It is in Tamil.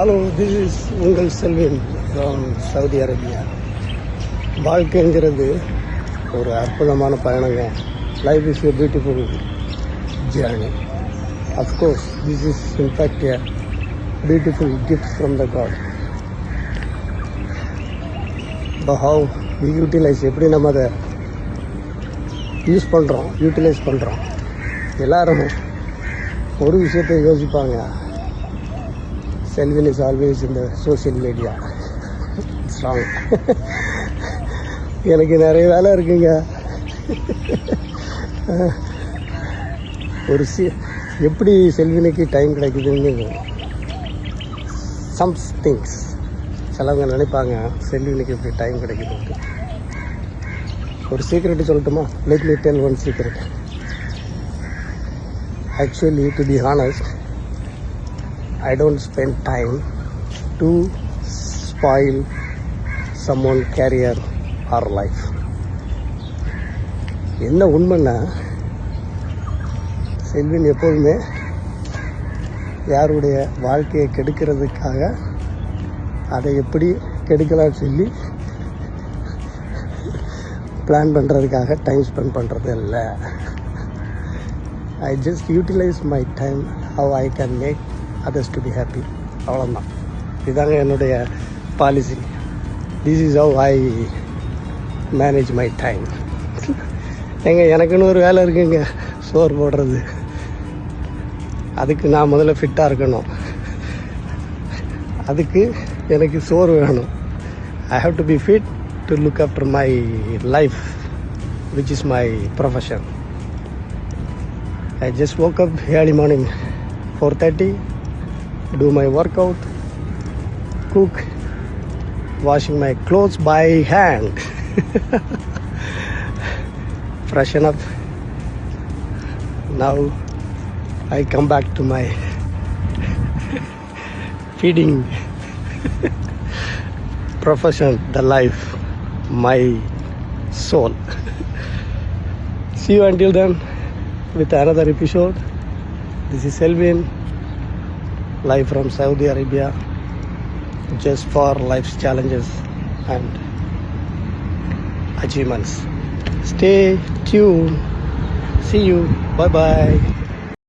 ஹலோ, திஸ் இஸ் உங்கள் செல்வின் ஃப்ரம் சவுதி அரேபியா. வாழ்க்கைங்கிறது ஒரு அற்புதமான பயணங்க. Life is a beautiful journey. Of course this is in fact a beautiful gift from the God. But how we utilize, எப்படி நம்ம அதை யூட்டிலைஸ் பண்ணுறோம். எல்லாரும் ஒரு விஷயத்தை யோசிப்பாங்க, Selvin is always in the social media. It's wrong. எனக்கு நிறைய வேலை இருக்குங்க. எப்படி செல்வினுக்கு டைம் கிடைக்குதுன்னு சம் திங்ஸ் சிலவங்க நினைப்பாங்க செல்வினுக்கு எப்படி டைம் கிடைக்குதுன்ட்டு. ஒரு சீக்ரெட் சொல்லட்டுமா? Let me tell one secret. Actually, to be honest, I don't spend time to spoil someone's career or life. என்ன உண்மைன்னா, செல்வின் எப்போதுமே யாருடைய வாழ்க்கையை கெடுக்கிறதுக்காக அதை எப்படி கெடுக்கலாம்னு சொல்லி பிளான் பண்ணுறதுக்காக டைம் ஸ்பெண்ட் பண்ணுறது இல்லை. I just utilize my time how I can make others to be happy. அவ்வளோதான். இதுதாங்க என்னுடைய policy. This is how I manage my time. எனக்குன்னு ஒரு வேலை இருக்குங்க, சோறு போடுறது. அதுக்கு நான் முதல்ல ஃபிட்டாக இருக்கணும். அதுக்கு எனக்கு சோறு வேணும். I have to be fit to look after my life, which is my profession. I just woke up early morning, 4:30, do my workout, cook, washing my clothes by hand, freshen up. Now I come back to my feeding profession, the life, my soul. See you until then with another episode. This is Selvin, live from Saudi Arabia, just for life's challenges and achievements. Stay tuned. See you. Bye bye.